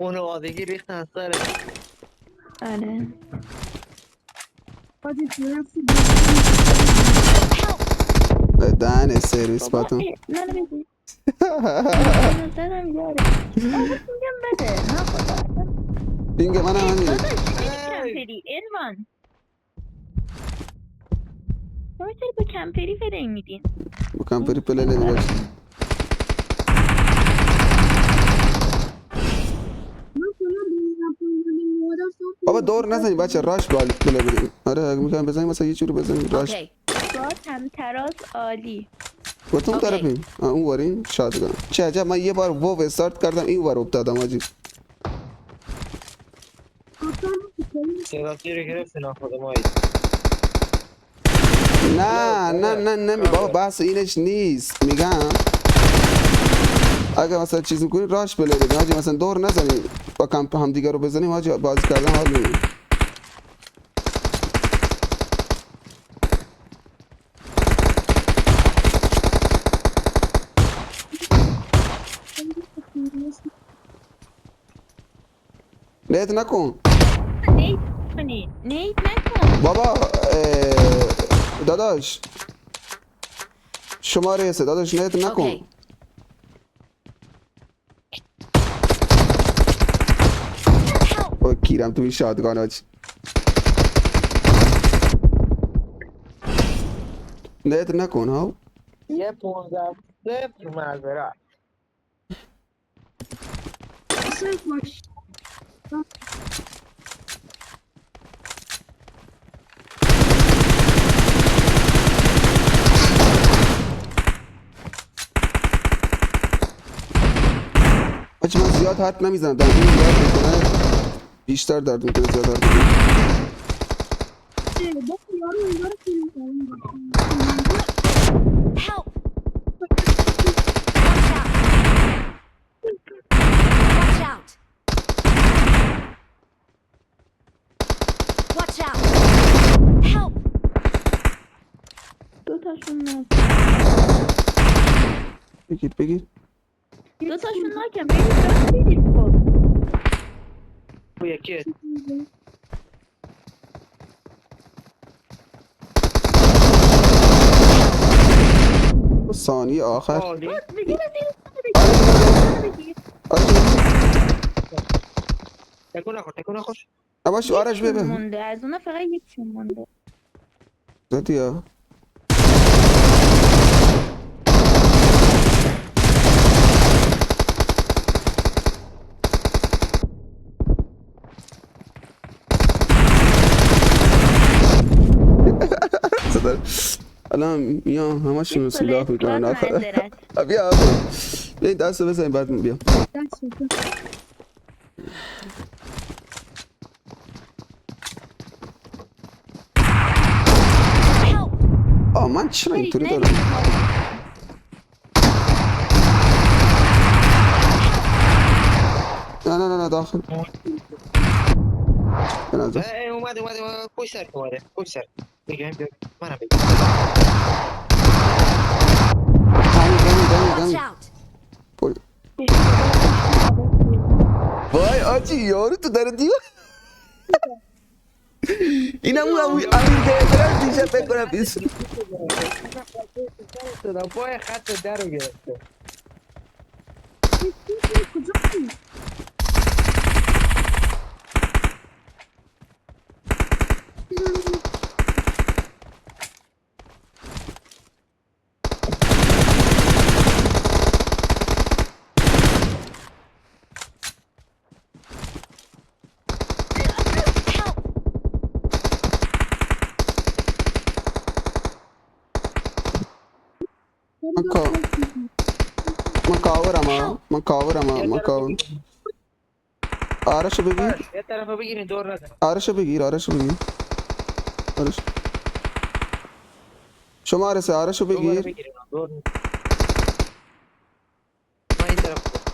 خانوادگی ریختن سرش. آره دهن سرویس بابا باتون. منو بدی منو زدم یاره آقا میگم بده نه خدا پینگ من هم همینه. داداش خیلی کمپری ارمان شما چرا با کمپری فرنگ میدین بکن پری پله ندی باش. بابا دور نزنی بچه راش بله بریم. آره اگه میکنم بزنیم مثلا یه جوری بزنیم راش. Okay. باز هم تراز عالی کدوم اوکی. طرفیم؟ اون وریم شادگان. چه عجب من یه بار وو استارت کردم این ور افتادم آجی. سراتی رو گرفتین خودمایی. نه نمی بابا بحث اینش نیست میگم اگه مثلا چیز میکنی راش بله بدیم حاجی مثلا دور نزنیم با کمپ هم دیگه رو بزنیم حاجی بازی کردن حال میده. نیت نکن نیت کنی نیت نکن بابا داداش شماره سه داداش نیت نکن. Okay. او کیرم تو این شادگان حاجی. نیت نکن ها. یه 15-0 معذرت. حاجی من زیاد حرف نمیزنم در این درد میکنه بیشتر درد میکنه زیاد حرف میزنم. Help! Watch out! Watch out! Help! دوتاشون نکن بگیر دوتاشون نکن برید راست برید خب او یکی ثانیه آخر عالی. بگیر بگیر تکون نخور. نباش آرش یکشون ببه مونده از اونا فقط یکشون مونده زدی یا الان میام همشون سلاح میکنن آخر بیا بیا دست بزنیم بعد بیا آه من چرا اینطوری دارم نه داخل به نظر اومده پشت سر پشت سر بگم منم بگم Watch دمی out! وای آجی یارو تو در دیوار اینم اون امیر بیدرم دیشب فکر کنم بیست پای خط در رو گرفته. من کاورم آرشو بگیر یه طرف بگیرین دور نزن. آرشو بگیر آرش شما آرشو دور بگیر بگیرین دور. من این طرف